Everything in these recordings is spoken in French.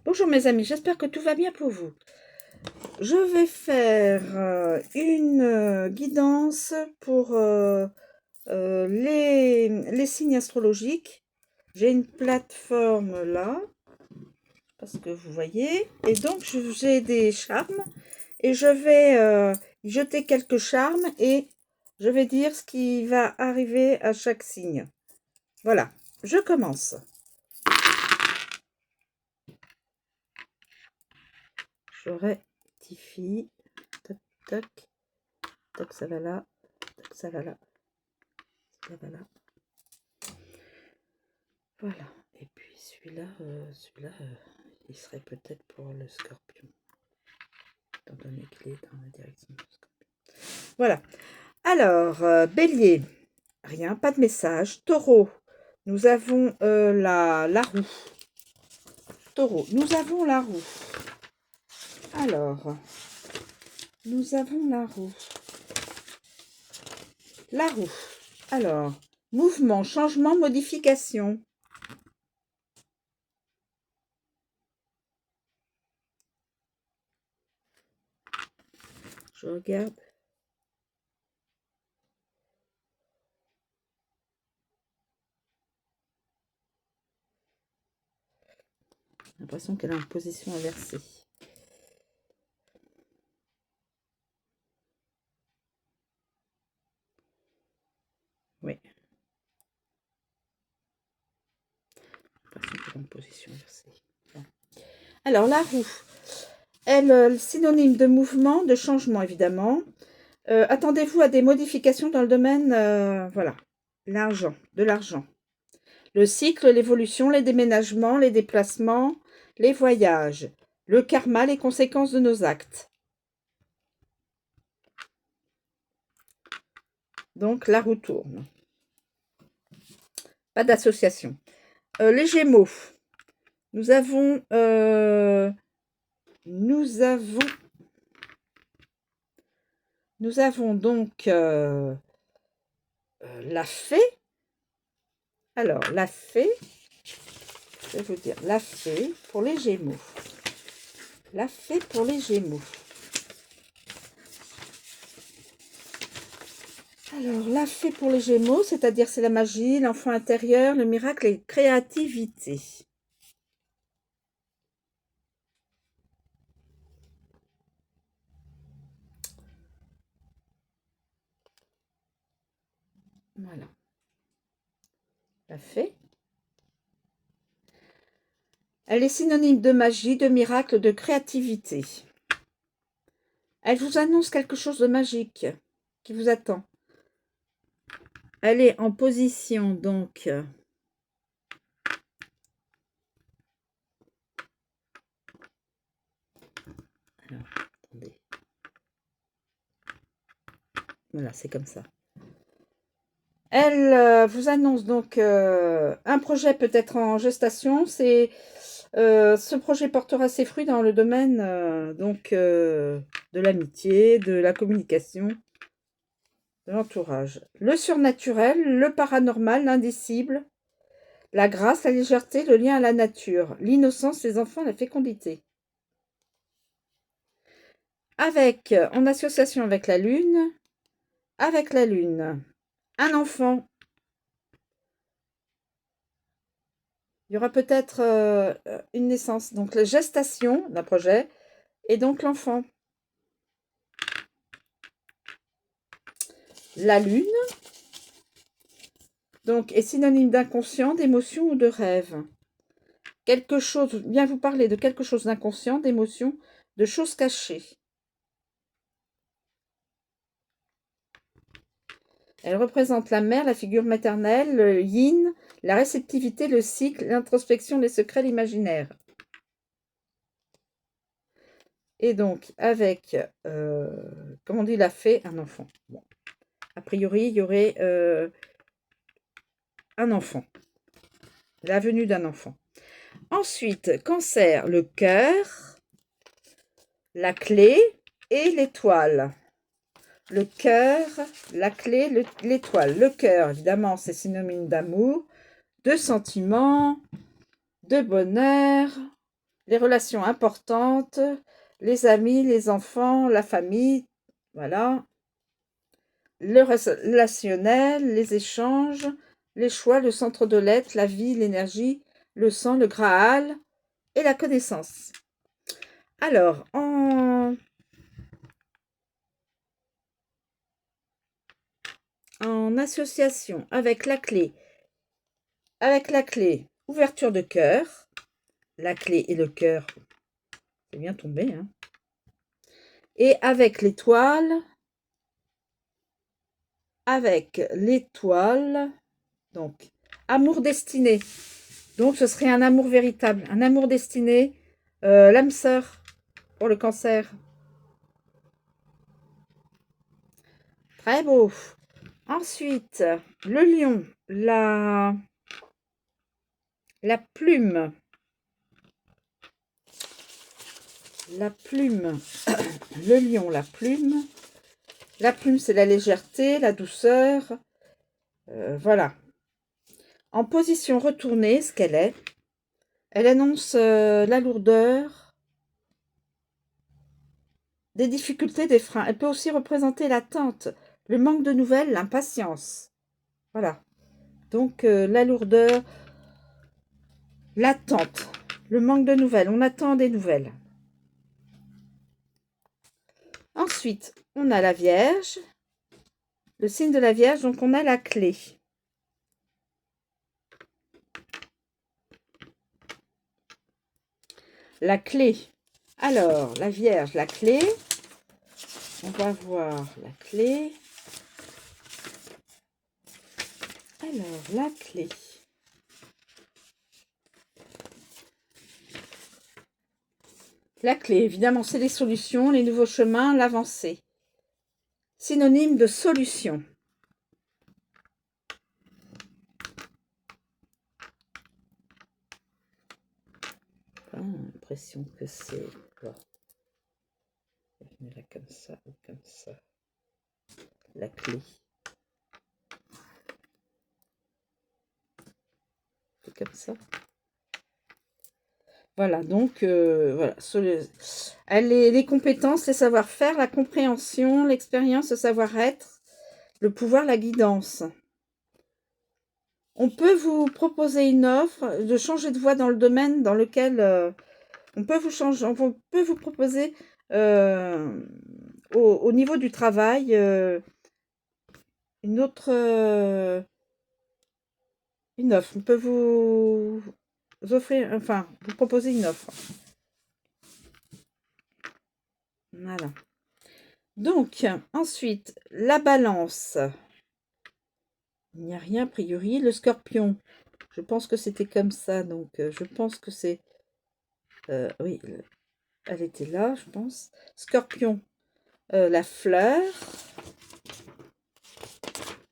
Bonjour mes amis, j'espère que tout va bien pour vous. Je vais faire une guidance pour les signes astrologiques. J'ai une plateforme là, parce que vous voyez, et donc j'ai des charmes et je vais y jeter quelques charmes et je vais dire ce qui va arriver à chaque signe. Voilà, je commence. Je rectifie. Toc, toc. Toc, ça va là. Toc, ça va là. Ça va là. Voilà. Et puis celui-là, il serait peut-être pour le scorpion. Étant donné qu'il est dans la direction du scorpion. Voilà. Alors, bélier. Rien, pas de message. Taureau. Nous avons la roue. Taureau. Nous avons la roue. Alors, nous avons la roue. La roue. Alors, mouvement, changement, modification. Je regarde. J'ai l'impression qu'elle est en position inversée. Oui. J'ai l'impression qu'elle est en position inversée. Bon. Alors, la roue. Elle, synonyme de mouvement, de changement, évidemment. Attendez-vous à des modifications dans le domaine, voilà, l'argent, de l'argent. Le cycle, l'évolution, les déménagements, les déplacements, les voyages. Le karma, les conséquences de nos actes. Donc, la roue tourne. Pas d'association. Les Gémeaux. Nous avons donc la fée. Alors, la fée, je vais vous dire, la fée pour les Gémeaux. La fée pour les Gémeaux. Alors, la fée pour les Gémeaux, c'est-à-dire c'est la magie, l'enfant intérieur, le miracle et la créativité. Voilà. La fée. Elle est synonyme de magie, de miracle, de créativité. Elle vous annonce quelque chose de magique qui vous attend. Elle est en position, donc, alors, attendez. Voilà, c'est comme ça. Elle vous annonce donc un projet peut-être en gestation. Ce projet portera ses fruits dans le domaine de l'amitié, de la communication, de l'entourage. Le surnaturel, le paranormal, l'indicible, la grâce, la légèreté, le lien à la nature, l'innocence, les enfants, la fécondité. En association avec la lune, un enfant. Il y aura peut-être une naissance, donc la gestation d'un projet, et donc l'enfant. La lune, donc, est synonyme d'inconscient, d'émotion ou de rêve. Quelque chose, vient vous parler de quelque chose d'inconscient, d'émotion, de choses cachées. Elle représente la mère, la figure maternelle, le yin, la réceptivité, le cycle, l'introspection, les secrets, l'imaginaire. Et donc, avec, comme on dit, la fée, un enfant. Bon. A priori, il y aurait un enfant. La venue d'un enfant. Ensuite, cancer, le cœur, la clé et l'étoile. Le cœur, la clé, l'étoile. Le cœur, évidemment, c'est synonyme d'amour, de sentiments, de bonheur, les relations importantes, les amis, les enfants, la famille, voilà. Le relationnel, les échanges, les choix, le centre de l'être, la vie, l'énergie, le sang, le Graal et la connaissance. Alors, en association avec la clé ouverture de cœur, la clé et le cœur, c'est bien tombé, hein. Et avec l'étoile, donc amour destiné. Donc ce serait un amour véritable, un amour destiné, l'âme sœur pour le cancer. Très beau. Ensuite, le lion, la plume. La plume, le lion, la plume. La plume, c'est la légèreté, la douceur. Voilà. En position retournée, ce qu'elle est, elle annonce la lourdeur, des difficultés, des freins. Elle peut aussi représenter l'attente, le manque de nouvelles, l'impatience. Voilà. Donc, la lourdeur, l'attente, le manque de nouvelles. On attend des nouvelles. Ensuite, on a la Vierge, le signe de la Vierge, donc on a la clé. La clé. Alors, la Vierge, la clé. On va voir la clé. Alors, la clé. La clé, évidemment, c'est les solutions, les nouveaux chemins, l'avancée. Synonyme de solution. J'ai l'impression que c'est... Bon. Je mets là comme ça ou comme ça. La clé. C'est comme ça. Voilà, donc, voilà. Les compétences, les savoir-faire, la compréhension, l'expérience, le savoir-être, le pouvoir, la guidance. On peut vous proposer une offre de changer de voie dans le domaine dans lequel on peut vous proposer au niveau du travail une offre. On peut vous offrir, enfin, vous proposer une offre. Voilà. Donc, ensuite, la balance. Il n'y a rien a priori. Le scorpion, je pense que c'était comme ça, donc je pense que c'est... oui, elle était là, je pense. Scorpion, la fleur.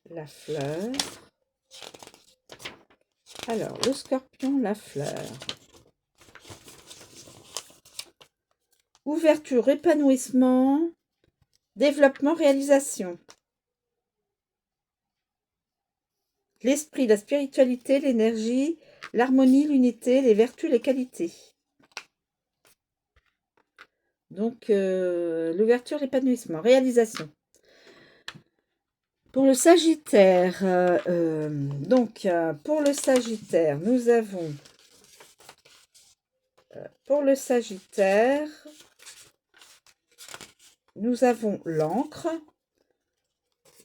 La fleur. Alors, le scorpion, la fleur. Ouverture, épanouissement, développement, réalisation. L'esprit, la spiritualité, l'énergie, l'harmonie, l'unité, les vertus, les qualités. Donc, l'ouverture, l'épanouissement, réalisation. Pour le Sagittaire, pour le Sagittaire, nous avons... pour le Sagittaire, nous avons l'encre,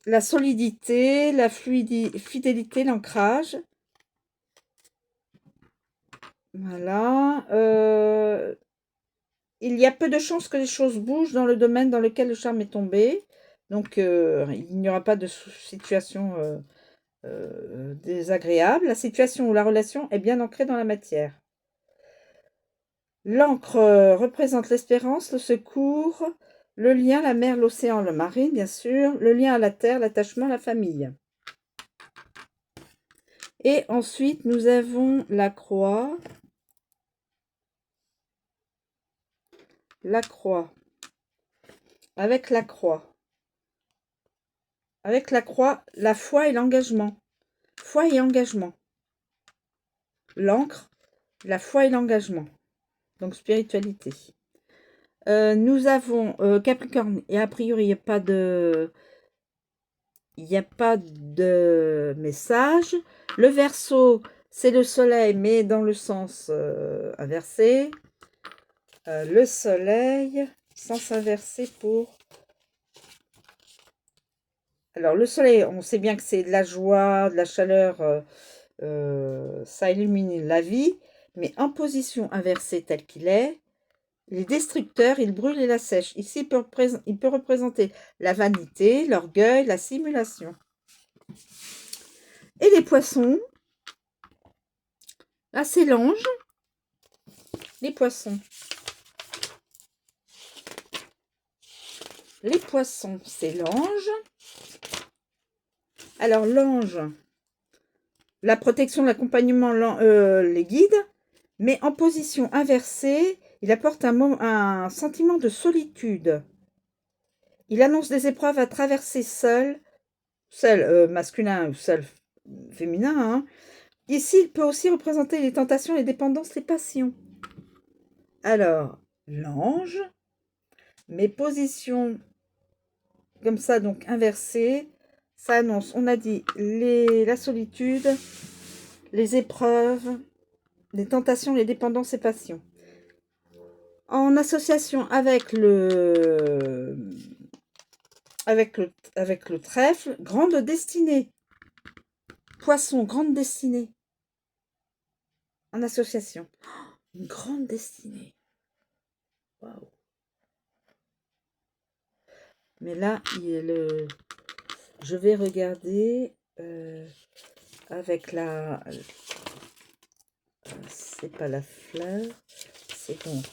la solidité, la fidélité, l'ancrage. Voilà. Il y a peu de chances que les choses bougent dans le domaine dans lequel le charme est tombé. Donc, il n'y aura pas de situation désagréable. La situation ou la relation est bien ancrée dans la matière. L'encre représente l'espérance, le secours, le lien, la mer, l'océan, le marine, bien sûr, le lien à la terre, l'attachement, la famille. Et ensuite, nous avons la croix. La croix. Avec la croix. Avec la croix, la foi et l'engagement. Foi et engagement. L'encre, la foi et l'engagement. donc spiritualité. Nous avons Capricorne, et a priori, il n'y a pas de... message. Le Verseau, c'est le soleil, mais dans le sens inversé. Le soleil, sens inversé pour... Alors, le soleil, on sait bien que c'est de la joie, de la chaleur, ça illumine la vie, mais en position inversée tel qu'il est, il est destructeur, il brûle et la sèche. Ici, il peut représenter la vanité, l'orgueil, la simulation. Et les poissons, là, c'est l'ange. Les poissons. Les poissons, c'est l'ange. Alors, l'ange, la protection, l'accompagnement, les guides, mais en position inversée, il apporte un sentiment de solitude. Il annonce des épreuves à traverser seul masculin ou seul féminin. Hein. Ici, il peut aussi représenter les tentations, les dépendances, les passions. Alors, l'ange, mes positions comme ça, donc inversées, ça annonce, on a dit, la solitude, les épreuves, les tentations, les dépendances et passions. En association avec le trèfle, grande destinée. Poisson, grande destinée. En association. Une grande destinée. Waouh. Mais là, je vais regarder avec la... c'est pas la fleur, c'est donc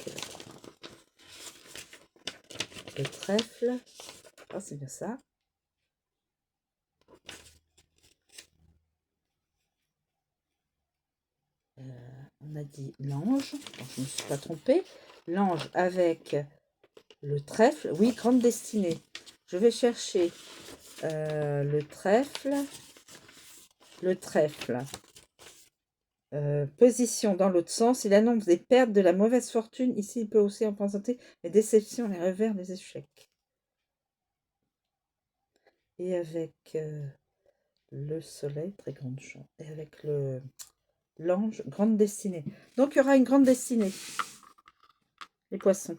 le trèfle. Ah, c'est bien ça. On a dit l'ange, je ne me suis pas trompée. L'ange avec le trèfle, oui, grande destinée. Je vais chercher le trèfle. Le trèfle. Position dans l'autre sens, il annonce des pertes, de la mauvaise fortune. Ici, il peut aussi représenter les déceptions, les revers, les échecs. Et avec le soleil, très grande chance. Et avec l'ange, grande destinée. Donc, il y aura une grande destinée. Les poissons.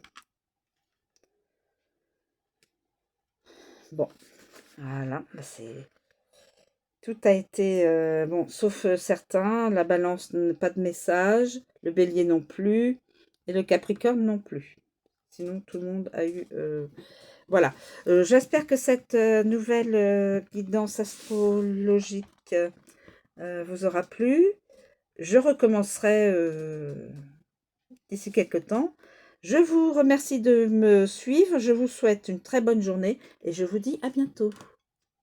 Bon, voilà, c'est... Tout a été, bon, sauf certains, la balance, pas de message, le bélier non plus, et le capricorne non plus. Sinon, tout le monde a eu... voilà. J'espère que cette nouvelle guidance astrologique vous aura plu. Je recommencerai d'ici quelques temps. Je vous remercie de me suivre. Je vous souhaite une très bonne journée et je vous dis à bientôt.